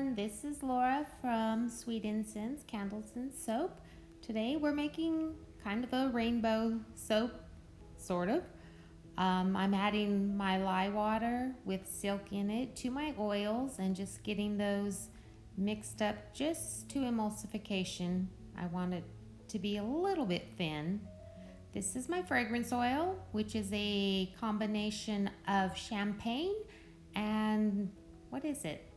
everyone, this is Laura from Sweet Incense Candles and Soap. Today we're making kind of a rainbow soap, sort of. I'm adding my lye water with silk in it to my oils and just getting those mixed up just to emulsification. I want it to be a little bit thin. This is my fragrance oil, which is a combination of champagne and what is it?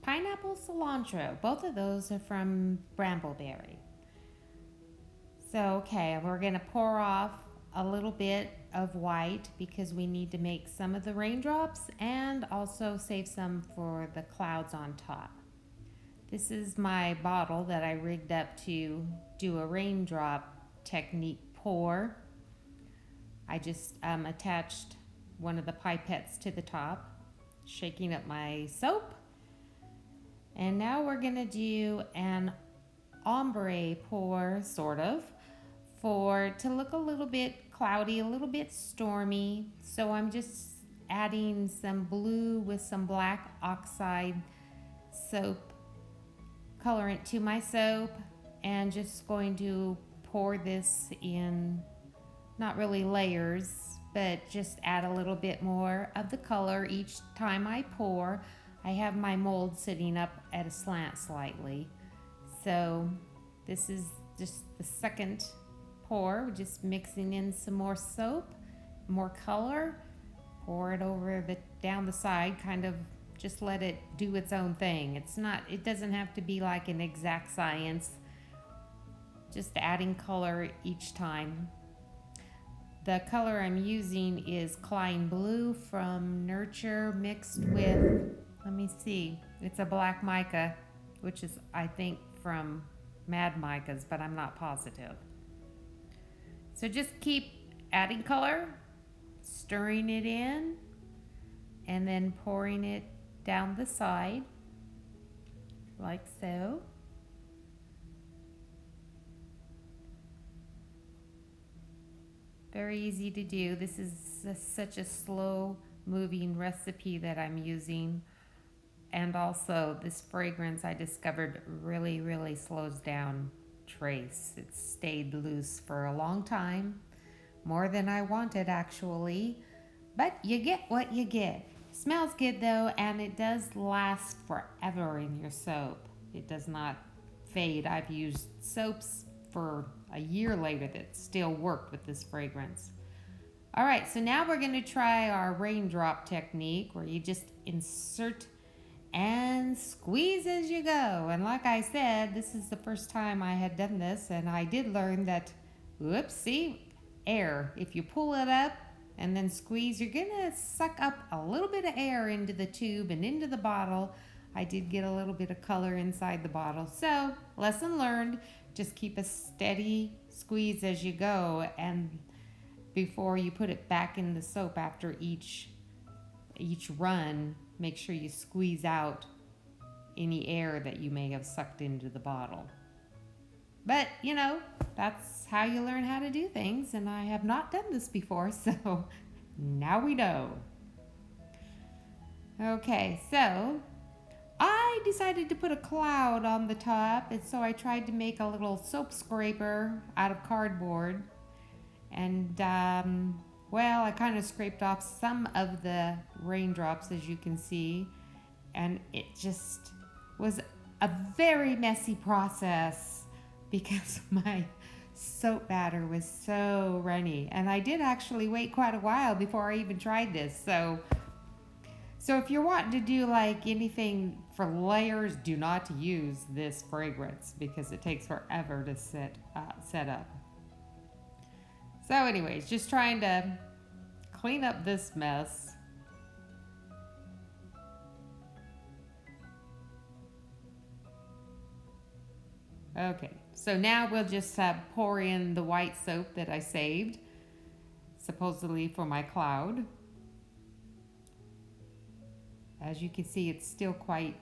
Pineapple cilantro. Both of those are from Brambleberry. So, okay, we're going to pour off a little bit of white because we need to make some of the raindrops and also save some for the clouds on top. This is my bottle that I rigged up to do a raindrop technique pour. I just attached one of the pipettes to the top, shaking up my soap. And now we're gonna do an ombre pour, sort of, to look a little bit cloudy, a little bit stormy. So I'm just adding some blue with some black oxide soap colorant to my soap and just going to pour this in, not really layers, but just add a little bit more of the color each time I pour. I have my mold sitting up at a slant slightly. So this is just the second pour. We're just mixing in some more soap, more color. Pour it down the side, kind of just let it do its own thing. It doesn't have to be like an exact science. Just adding color each time. The color I'm using is Klein Blue from Nurture mixed with, let me see, it's a black mica, which is, I think, from Mad Micas, but I'm not positive. So just keep adding color, stirring it in, and then pouring it down the side, like so. Very easy to do. This is such a slow moving recipe that I'm using. And also this fragrance I discovered really slows down trace. It stayed loose for a long time, more than I wanted actually, but you get what you get. Smells good though, and it does last forever in your soap. It does not fade. I've used soaps for a year later that still worked with this fragrance. All right, so now we're gonna try our raindrop technique where you just insert and squeeze as you go. And like I said, this is the first time I had done this, and I did learn that, whoops, see, air. If you pull it up and then squeeze, you're gonna suck up a little bit of air into the tube and into the bottle. I did get a little bit of color inside the bottle. So, lesson learned, just keep a steady squeeze as you go, and before you put it back in the soap after each run, make sure you squeeze out any air that you may have sucked into the bottle. But, that's how you learn how to do things, and I have not done this before, so now we know. Okay, so I decided to put a cloud on the top, and so I tried to make a little soap scraper out of cardboard. And, well, I kind of scraped off some of the raindrops, as you can see, and it just was a very messy process because my soap batter was so runny. And I did actually wait quite a while before I even tried this. So if you're wanting to do like anything for layers, do not use this fragrance because it takes forever to set up. So anyways, just trying to clean up this mess. Okay, so now we'll just pour in the white soap that I saved, supposedly for my cloud. As you can see, it's still quite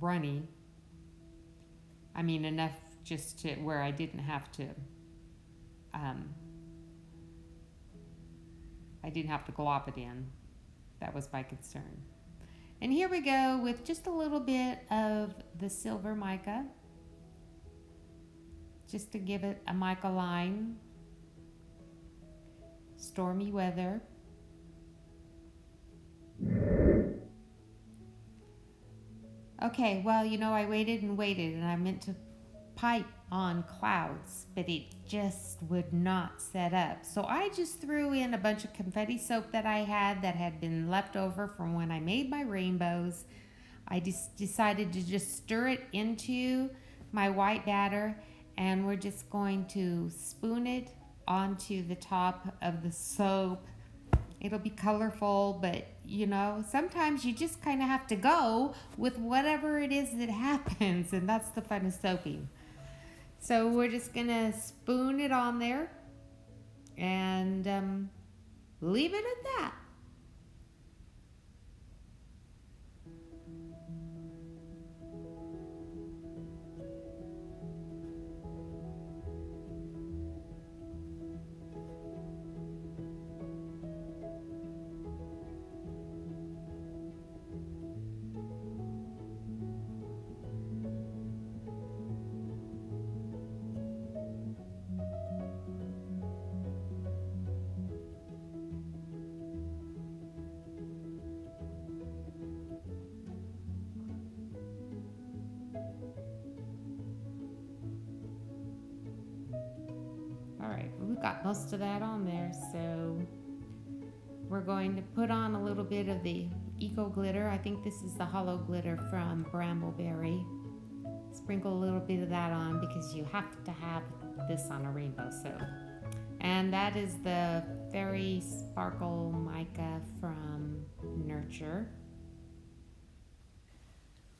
runny. I mean, enough just to where I didn't have to glop it in. That was my concern. And here we go with just a little bit of the silver mica, just to give it a mica line. Stormy weather. Okay, well, you know, I waited and waited, and I meant to pipe on clouds, but it just would not set up. So I just threw in a bunch of confetti soap that I had that had been left over from when I made my rainbows. I just decided to just stir it into my white batter, and we're just going to spoon it onto the top of the soap. It'll be colorful, but you know, sometimes you just kind of have to go with whatever it is that happens, and that's the fun of soaping. So we're just gonna spoon it on there and leave it at that. All right, we've got most of that on there, so we're going to put on a little bit of the Eco Glitter. I think this is the hollow glitter from Brambleberry. Sprinkle a little bit of that on because you have to have this on a rainbow soap. And that is the Fairy Sparkle Mica from Nurture.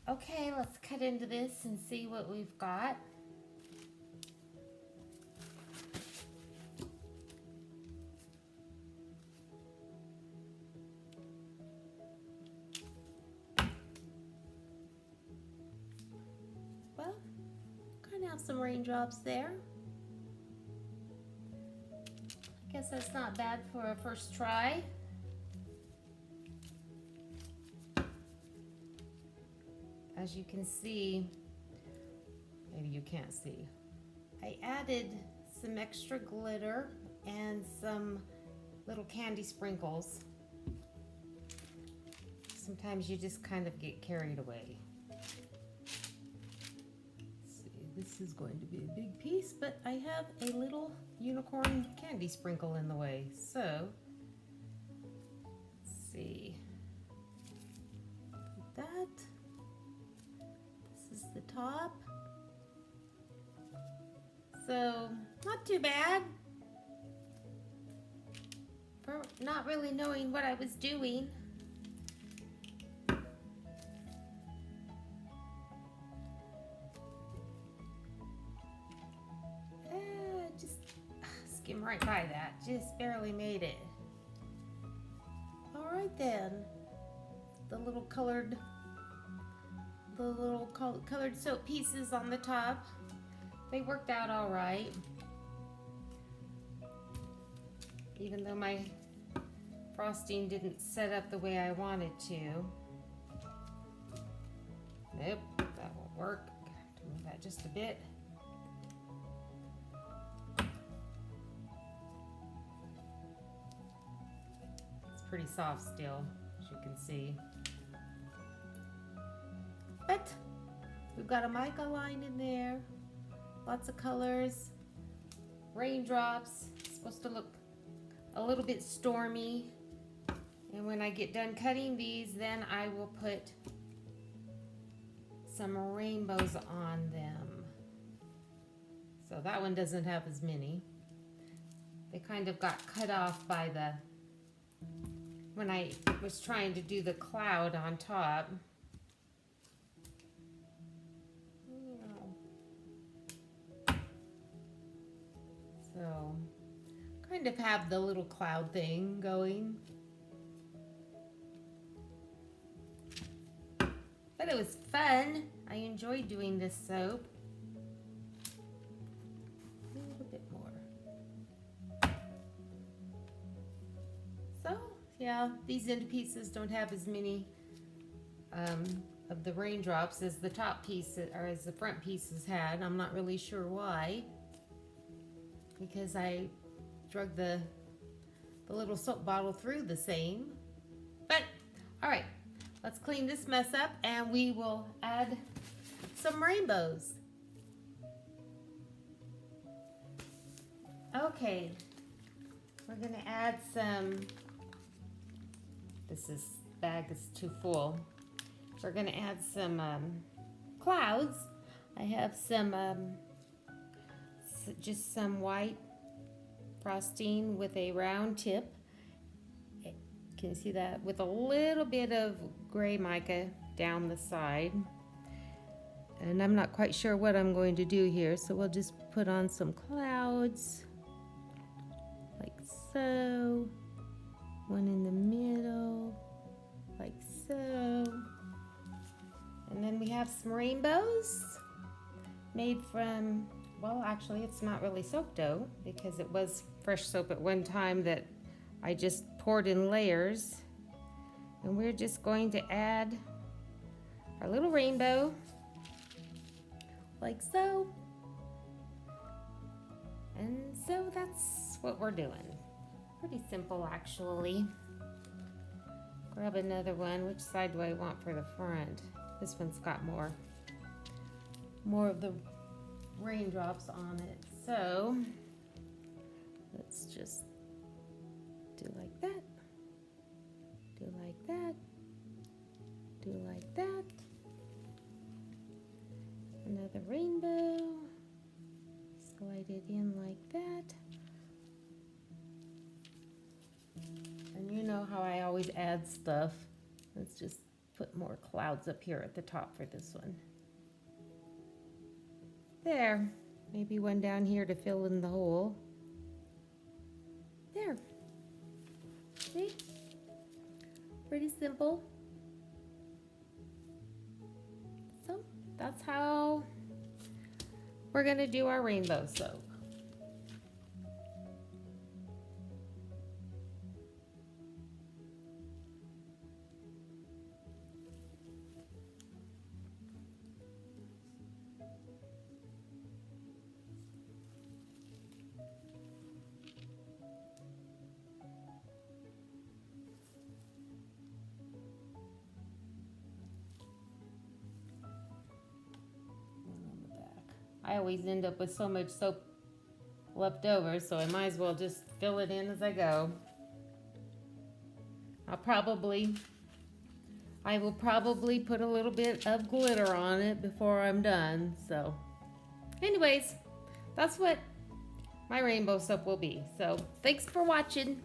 Okay, let's cut into this and see what we've got. Well, kind of have some raindrops there. I guess that's not bad for a first try. As you can see, maybe you can't see, I added some extra glitter and some little candy sprinkles. Sometimes you just kind of get carried away. This is going to be a big piece, but I have a little unicorn candy sprinkle in the way. So, let's see. Put that. This is the top. So, not too bad. For not really knowing what I was doing. Skim right by that, just barely made it. All right then, the little colored soap pieces on the top, they worked out all right. Even though my frosting didn't set up the way I wanted to. Nope, that won't work. Have to move that just a bit. Pretty soft still, as you can see. But we've got a mica line in there, lots of colors, raindrops. It's supposed to look a little bit stormy. And when I get done cutting these, then I will put some rainbows on them. So that one doesn't have as many. They kind of got cut off by when I was trying to do the cloud on top. So, kind of have the little cloud thing going. But it was fun. I enjoyed doing this soap. A little bit more. So, yeah, these end pieces don't have as many of the raindrops as the top piece, or as the front pieces had. I'm not really sure why, because I drug the little soap bottle through the same. But all right, let's clean this mess up and we will add some rainbows. Okay, we're gonna add some, this bag is too full. We're gonna add some clouds. I have some, just some white frosting with a round tip. Can you see that? With a little bit of gray mica down the side. And I'm not quite sure what I'm going to do here, so we'll just put on some clouds, like so. One in the middle, like so. And then we have some rainbows made from, well, actually it's not really soap dough because it was fresh soap at one time that I just poured in layers. And we're just going to add our little rainbow, like so. And so that's what we're doing. Pretty simple, actually. Grab another one. Which side do I want for the front? This one's got more of the raindrops on it. So let's just do like that, do like that, do like that. Another rainbow, slide it in like that. And you know how I always add stuff. Let's just put more clouds up here at the top for this one. There, maybe one down here to fill in the hole. There. See? Pretty simple. So that's how we're gonna do our rainbow soap. I always end up with so much soap left over, so I might as well just fill it in as I go. I will probably put a little bit of glitter on it before I'm done. So anyways, that's what my rainbow soap will be. So thanks for watching.